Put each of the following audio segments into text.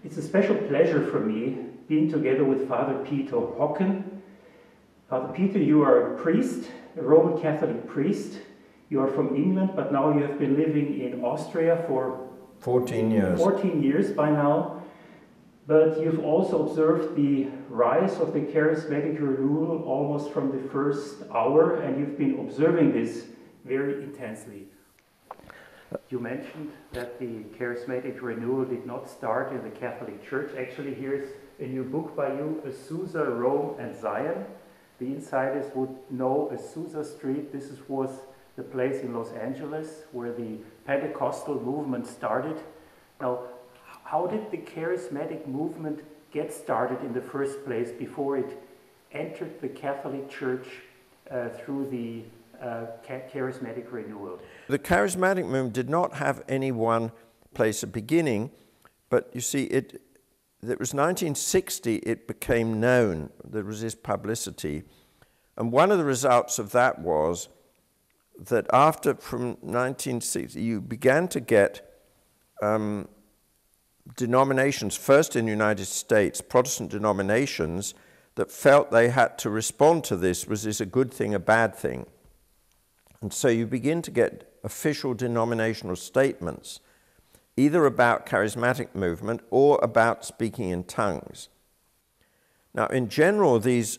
It's a special pleasure for me being together with Father Peter Hocken. Father Peter, you are a priest, a Roman Catholic priest. You are from England, but now you have been living in Austria for 14 years. 14 years by now. But you've also observed the rise of the Charismatic Renewal almost from the first hour, and you've been observing this very intensely. You mentioned that the Charismatic Renewal did not start in the Catholic Church. Actually, here's a new book by you, Azusa, Rome and Zion. The insiders would know Azusa Street. This was the place in Los Angeles where the Pentecostal movement started. Now, how did the charismatic movement get started in the first place before it entered the Catholic Church through the charismatic renewal? The charismatic movement did not have any one place of beginning, but you see, it was 1960 it became known. There was this publicity. And one of the results of that was that from 1960, you began to get denominations, first in the United States, Protestant denominations, that felt they had to respond to this. Was this a good thing, a bad thing? And so you begin to get official denominational statements, either about charismatic movement or about speaking in tongues. Now, in general, the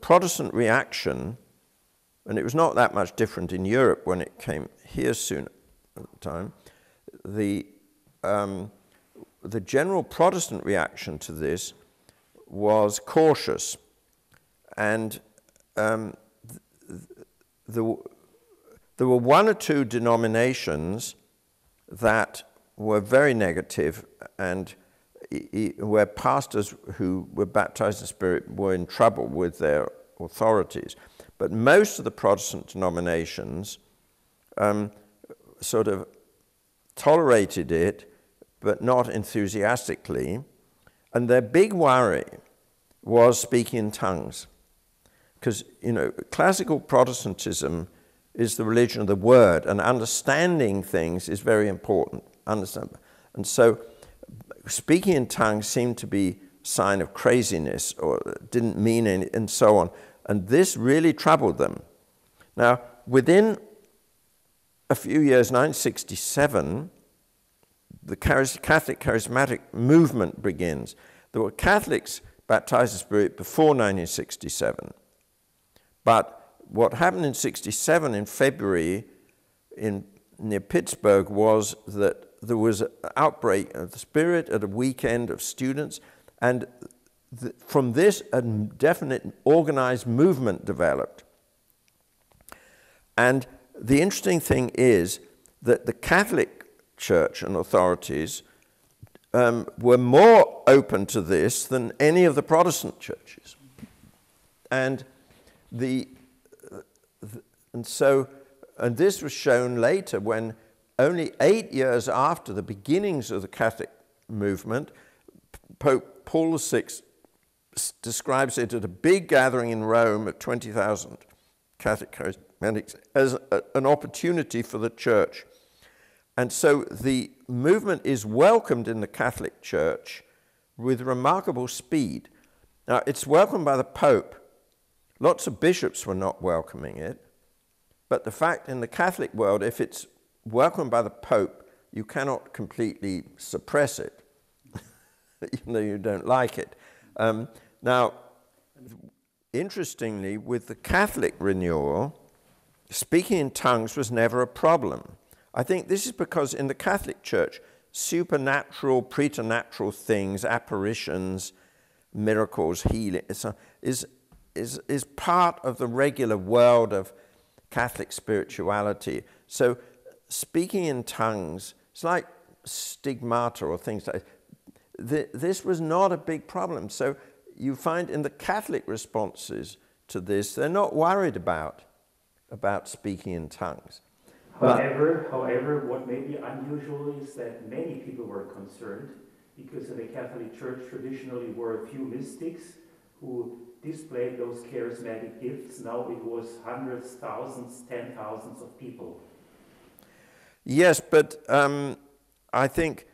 Protestant reaction, and it was not that much different in Europe when it came here soon at the time, the general Protestant reaction to this was cautious, and there were one or two denominations that were very negative, and where pastors who were baptized in the Spirit were in trouble with their authorities. But most of the Protestant denominations sort of tolerated it, but not enthusiastically. And their big worry was speaking in tongues. Because, classical Protestantism is the religion of the word, and understanding things is very important. And so speaking in tongues seemed to be a sign of craziness, or didn't mean anything, and so on. And this really troubled them. Now, within a few years, 1967, the Catholic Charismatic movement begins. There were Catholics baptized in the Spirit before 1967. But what happened in 1967 in February near Pittsburgh was that there was an outbreak of the Spirit at a weekend of students, and from this a definite organized movement developed. And the interesting thing is that the Catholic Church and authorities were more open to this than any of the Protestant churches. And this was shown later when only 8 years after the beginnings of the Catholic movement, Pope Paul VI describes it at a big gathering in Rome of 20,000 Catholic charismatics as an opportunity for the church. And so the movement is welcomed in the Catholic Church with remarkable speed. Now, it's welcomed by the Pope. Lots of bishops were not welcoming it. But the fact in the Catholic world, if it's welcomed by the Pope, you cannot completely suppress it, even though you don't like it. Now, interestingly, with the Catholic renewal, speaking in tongues was never a problem. I think this is because in the Catholic Church, supernatural, preternatural things, apparitions, miracles, healing, is part of the regular world of Catholic spirituality. So speaking in tongues, it's like stigmata or things like that. This was not a big problem. So you find in the Catholic responses to this, they're not worried about speaking in tongues. However, what may be unusual is that many people were concerned, because in the Catholic Church traditionally were a few mystics who displayed those charismatic gifts. Now it was hundreds, thousands, 10,000s of people. Yes, but I think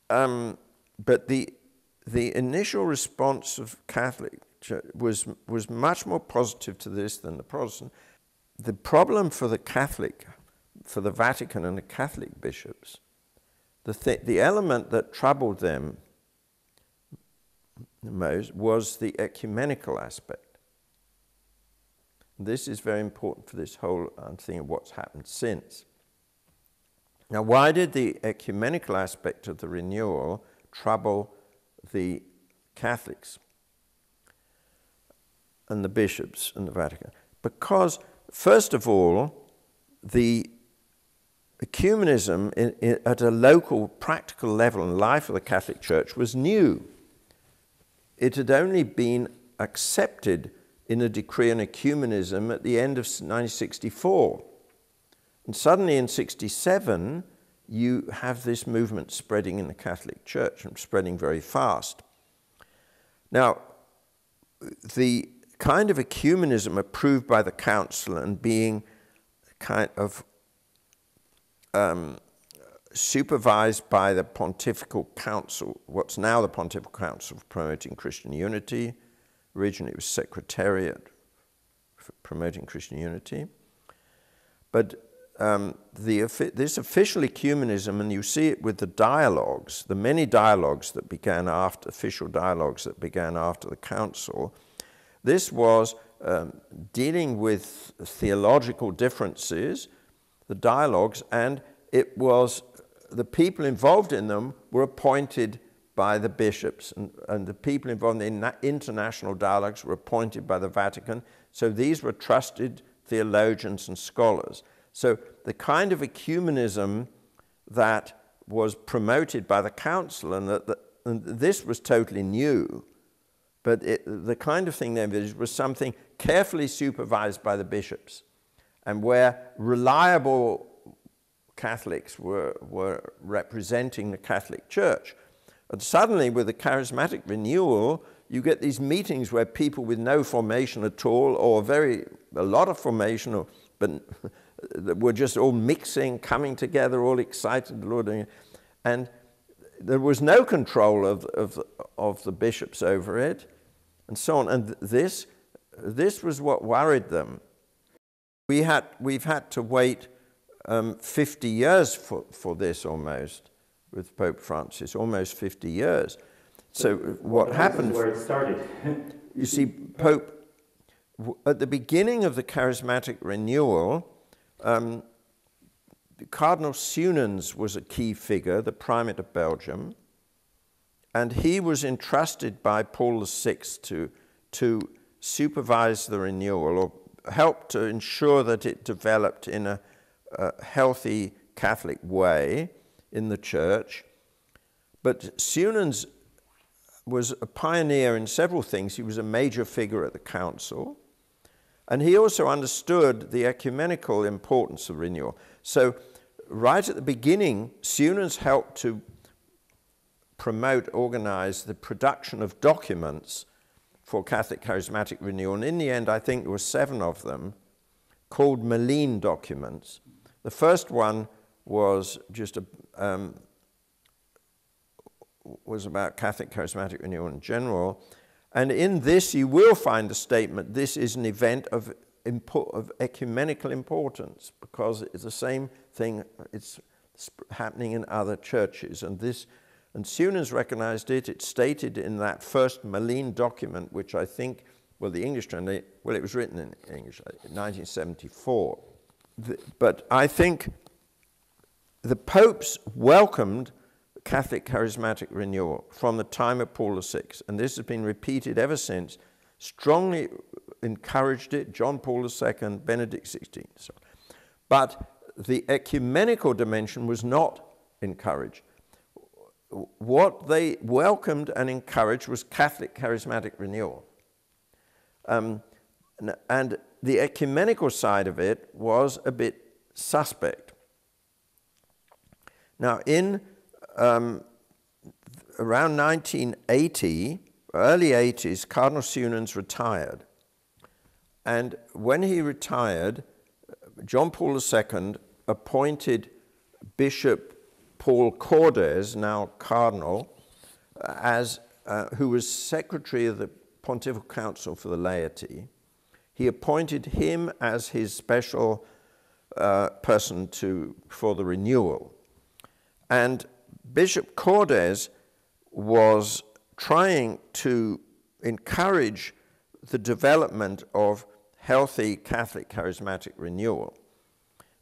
but the initial response of Catholic Church was much more positive to this than the Protestant. The problem for the Vatican and the Catholic bishops, the element that troubled them the most was the ecumenical aspect. This is very important for this whole thing of what's happened since. Now, why did the ecumenical aspect of the renewal trouble the Catholics and the bishops and the Vatican? Because, first of all, the ecumenism at a local, practical level in the life of the Catholic Church was new. It had only been accepted in a decree on ecumenism at the end of 1964. And suddenly in 1967, you have this movement spreading in the Catholic Church and spreading very fast. Now, the kind of ecumenism approved by the Council and being kind of supervised by the Pontifical Council, what's now the Pontifical Council for Promoting Christian Unity. Originally it was Secretariat for Promoting Christian Unity. But this official ecumenism, and you see it with the dialogues, the many dialogues that began after, official dialogues that began after the Council, this was dealing with theological differences, the dialogues, and it was the people involved in them were appointed by the bishops, and the people involved in international dialogues were appointed by the Vatican. So these were trusted theologians and scholars. So the kind of ecumenism that was promoted by the Council, and this was totally new, but the kind of thing they envisaged was something carefully supervised by the bishops, and where reliable Catholics were representing the Catholic Church. And suddenly, with the Charismatic Renewal, you get these meetings where people with no formation at all, or a lot of formation, but were just all mixing, coming together, all excited, the Lord, and there was no control of the bishops over it, and so on. And this was what worried them. We've had to wait 50 years for this almost, with Pope Francis, almost 50 years. So what happened? Where it started. You see, Pope, at the beginning of the Charismatic Renewal, Cardinal Suenens was a key figure, the Primate of Belgium, and he was entrusted by Paul VI to supervise the renewal, or help to ensure that it developed in a healthy Catholic way in the Church. But Suenens was a pioneer in several things. He was a major figure at the Council, and he also understood the ecumenical importance of renewal. So right at the beginning, Suenens helped to promote, organize the production of documents for Catholic Charismatic Renewal. And in the end, I think there were 7 of them, called Malines documents. The first one was just was about Catholic Charismatic Renewal in general. And in this, you will find a statement, this is an event of ecumenical importance, because it's the same thing, it's happening in other churches. And Suenens recognized it. It's stated in that first Malines document, which I think, well, the English translation, well, it was written in English in 1974. But I think the popes welcomed Catholic Charismatic Renewal from the time of Paul VI, and this has been repeated ever since, strongly encouraged it, John Paul II, Benedict XVI. So. But the ecumenical dimension was not encouraged. What they welcomed and encouraged was Catholic Charismatic Renewal. And the ecumenical side of it was a bit suspect. Now, in around 1980, early 80s, Cardinal Suenens retired. And when he retired, John Paul II appointed Bishop Paul Cordes, now Cardinal, who was Secretary of the Pontifical Council for the Laity. He appointed him as his special person for the renewal. And Bishop Cordes was trying to encourage the development of healthy Catholic charismatic renewal.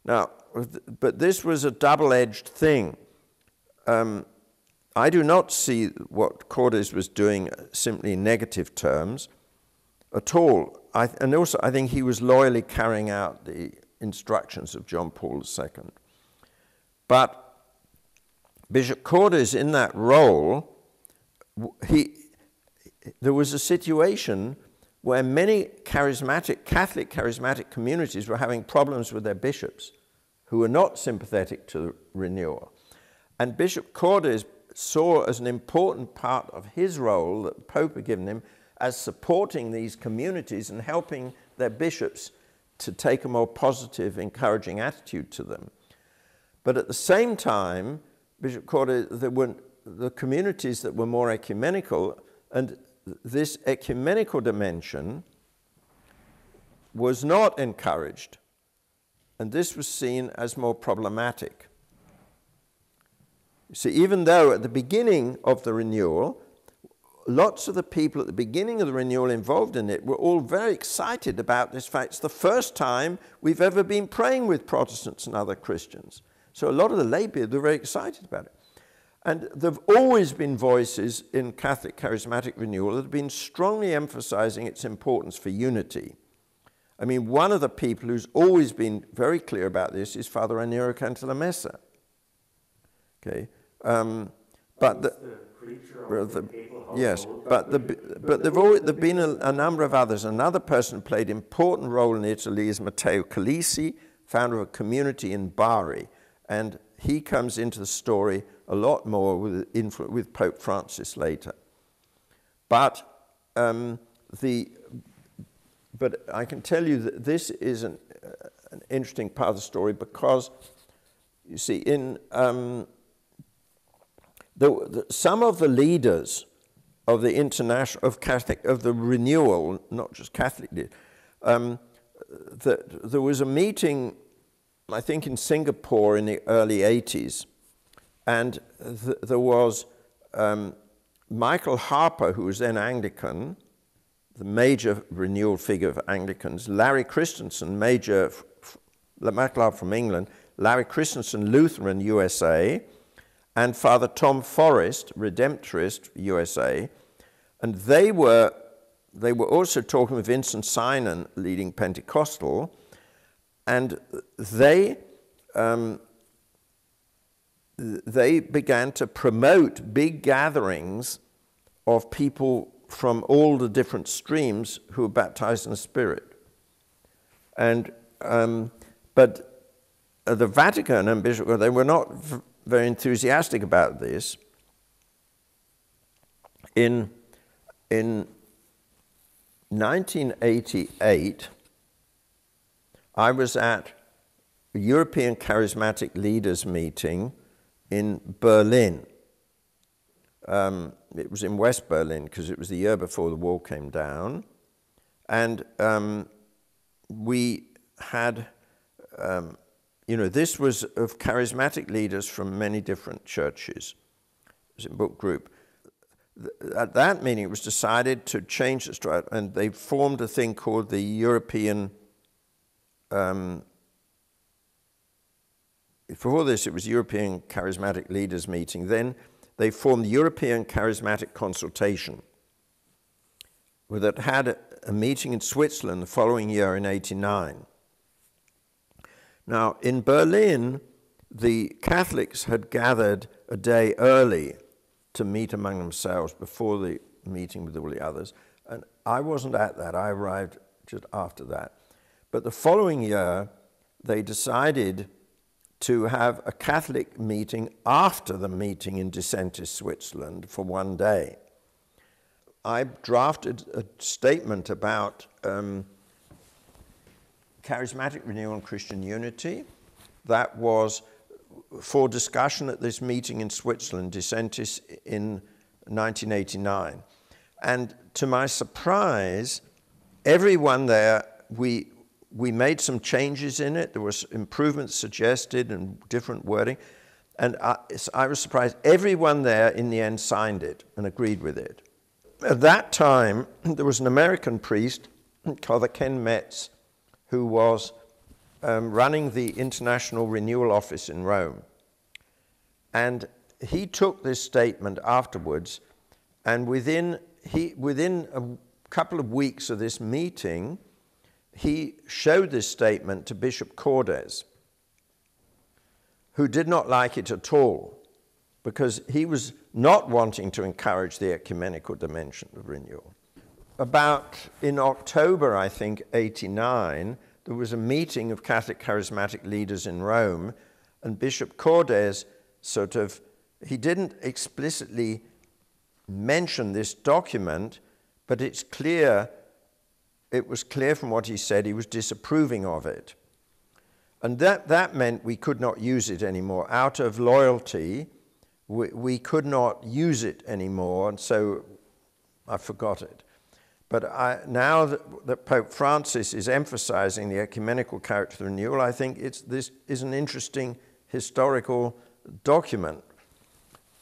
Now, but this was a double-edged thing. I do not see what Cordes was doing simply in negative terms at all. And also, I think he was loyally carrying out the instructions of John Paul II. But Bishop Cordes, in that role, there was a situation where many Catholic charismatic communities were having problems with their bishops who were not sympathetic to renewal. And Bishop Cordes saw as an important part of his role that the Pope had given him as supporting these communities and helping their bishops to take a more positive, encouraging attitude to them. But at the same time, Bishop Cordes, there were the communities that were more ecumenical, and this ecumenical dimension was not encouraged, and this was seen as more problematic. You see, even though at the beginning of the renewal, lots of the people at the beginning of the renewal involved in it were all very excited about this fact. It's the first time we've ever been praying with Protestants and other Christians. So a lot of the lay people were very excited about it. And there have always been voices in Catholic Charismatic Renewal that have been strongly emphasizing its importance for unity. I mean, one of the people who's always been very clear about this is Father Raniero Cantalamessa. Okay, but yes, but there've been a number of others. Another person who played an important role in Italy is Matteo Calisi, founder of a community in Bari, and he comes into the story a lot more with Pope Francis later. But but I can tell you that this is an interesting part of the story because, you see, in some of the leaders of the of the renewal, not just Catholic leaders, there was a meeting, I think, in Singapore in the early 80s, and there was Michael Harper, who was then Anglican, the major renewal figure of Anglicans, Larry Christensen, Michael Harper from England, Larry Christensen, Lutheran, USA, and Father Tom Forrest, Redemptorist, USA, and they were also talking with Vincent Synan, leading Pentecostal, and they began to promote big gatherings of people from all the different streams who were baptized in the Spirit. And but the Vatican and Bishop, they were not very enthusiastic about this. In 1988, I was at a European Charismatic Leaders meeting in Berlin. It was in West Berlin because it was the year before the wall came down. And we had, this was of charismatic leaders from many different churches. It was a book group. At that meeting, it was decided to change the structure, and they formed a thing called the European, before this, it was European Charismatic Leaders Meeting. Then they formed the European Charismatic Consultation, that had a meeting in Switzerland the following year in '89. Now, in Berlin, the Catholics had gathered a day early to meet among themselves before the meeting with all the others. And I wasn't at that. I arrived just after that. But the following year, they decided to have a Catholic meeting after the meeting in Disentis, Switzerland, for one day. I drafted a statement about charismatic renewal and Christian unity. That was for discussion at this meeting in Switzerland, Dissentis, in 1989. And to my surprise, everyone there, we made some changes in it. There was improvements suggested and different wording. And I was surprised. Everyone there in the end signed it and agreed with it. At that time, there was an American priest called Ken Metz who was running the International Renewal Office in Rome. And he took this statement afterwards, and within a couple of weeks of this meeting, he showed this statement to Bishop Cordes, who did not like it at all, because he was not wanting to encourage the ecumenical dimension of renewal. About in October, I think, 89, there was a meeting of Catholic Charismatic leaders in Rome, and Bishop Cordes he didn't explicitly mention this document, but it was clear from what he said he was disapproving of it. And that meant we could not use it anymore. Out of loyalty, we could not use it anymore, and so I forgot it. But now that Pope Francis is emphasizing the ecumenical character of renewal, I think this is an interesting historical document.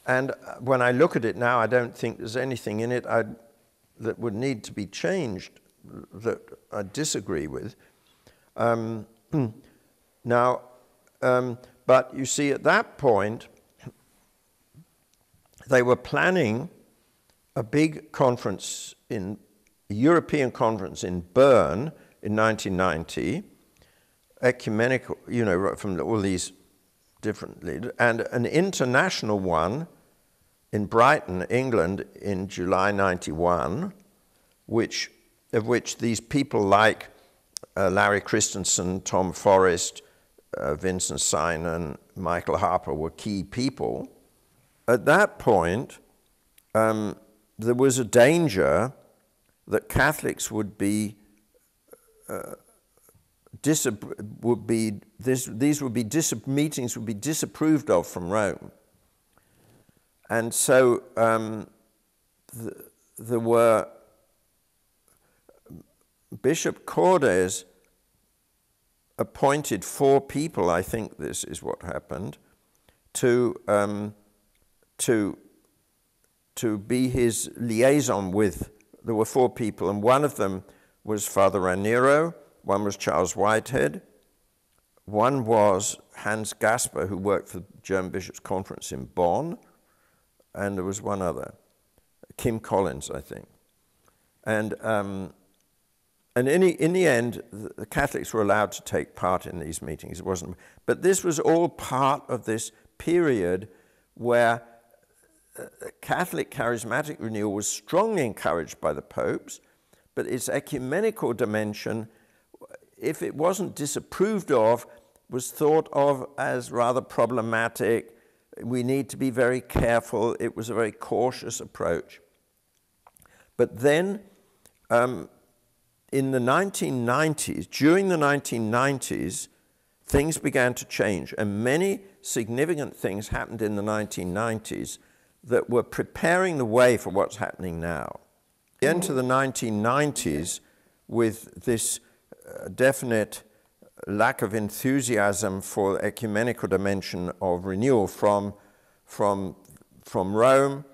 And when I look at it now, I don't think there's anything in it that would need to be changed that I disagree with. But you see, at that point, they were planning a big conference, a European conference in Bern in 1990, ecumenical, from all these different leaders, and an international one in Brighton, England, in July 91, of which these people like Larry Christensen, Tom Forrest, Vincent Synan, Michael Harper were key people. At that point, there was a danger that Catholics these meetings would be disapproved of from Rome. And so there were Bishop Cordes appointed 4 people, I think this is what happened, to be his liaison with. There were 4 people, and one of them was Father Raniero, one was Charles Whitehead, one was Hans Gasper, who worked for the German Bishops' Conference in Bonn, and there was one other, Kim Collins, I think. And in the end, the Catholics were allowed to take part in these meetings. It wasn't, but this was all part of this period where Catholic Charismatic Renewal was strongly encouraged by the popes, but its ecumenical dimension, if it wasn't disapproved of, was thought of as rather problematic. We need to be very careful. It was a very cautious approach. But then, in the 1990s, during the 1990s, things began to change, and many significant things happened in the 1990s that were preparing the way for what's happening now. We enter the 1990s with this definite lack of enthusiasm for the ecumenical dimension of renewal from Rome,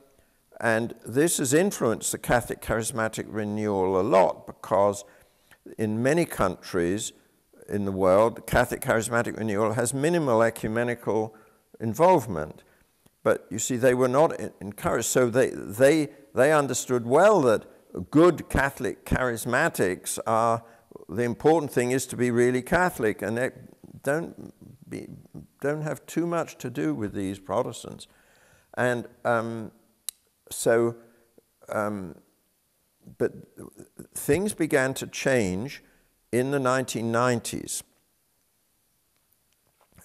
and this has influenced the Catholic Charismatic Renewal a lot, because in many countries in the world, Catholic Charismatic Renewal has minimal ecumenical involvement. But you see, they were not encouraged, so they understood well that good Catholic charismatics are, the important thing is to be really Catholic, and they don't have too much to do with these Protestants. And but things began to change in the 1990s,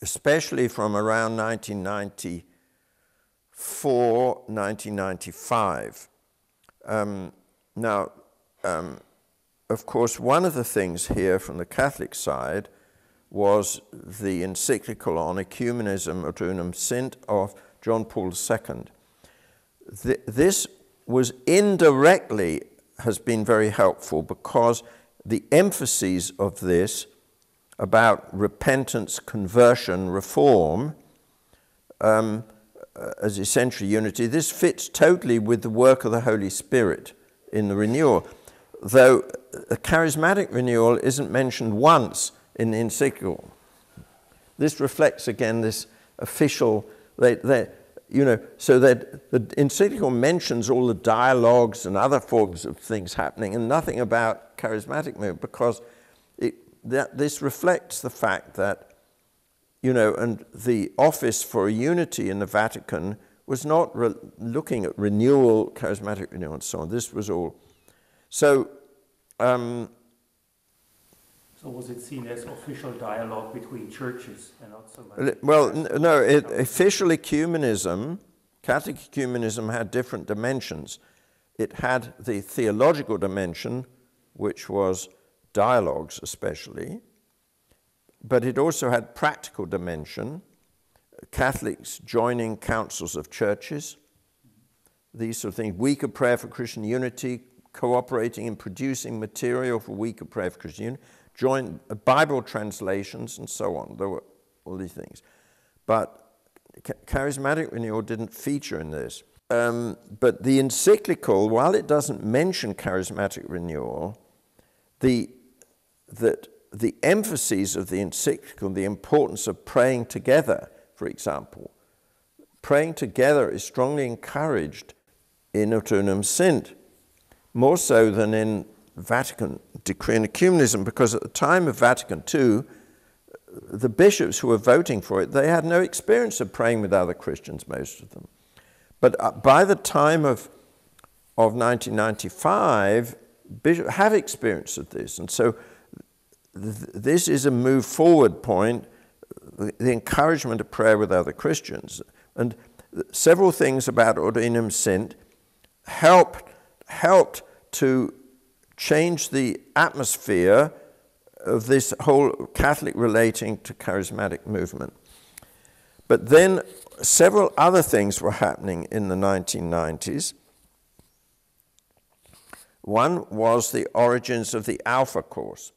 especially from around 1994, 1995. Of course, one of the things here from the Catholic side was the encyclical on ecumenism, Et Unum Sint, of John Paul II. This was indirectly has been very helpful because the emphases of this about repentance, conversion, reform, as essential unity, this fits totally with the work of the Holy Spirit in the renewal, though the charismatic renewal isn't mentioned once in the encyclical. This reflects again this official, so that the encyclical mentions all the dialogues and other forms of things happening and nothing about charismatic movement, because this reflects the fact that, and the Office for Unity in the Vatican was not looking at renewal, charismatic renewal, and so on. This was all. So was it seen as official dialogue between churches and not so much? Well, no, official ecumenism, Catholic ecumenism had different dimensions. It had the theological dimension, which was dialogues especially, but it also had practical dimension, Catholics joining councils of churches, these sort of things, weaker prayer for Christian unity, cooperating in producing material for weaker prayer for Christian unity, join Bible translations and so on. There were all these things. But charismatic renewal didn't feature in this. But the encyclical, while it doesn't mention charismatic renewal, the emphases of the encyclical, the importance of praying together, for example, praying together is strongly encouraged in Et Unum Sint, more so than in Vatican Decree on Ecumenism, because at the time of Vatican II, the bishops who were voting for it, they had no experience of praying with other Christians, most of them. But by the time of 1995, bishops have experience of this. And so this is a move forward point, the encouragement of prayer with other Christians. And several things about Et Unum Sint helped to change the atmosphere of this whole Catholic relating to charismatic movement. But then several other things were happening in the 1990s. One was the origins of the Alpha Course.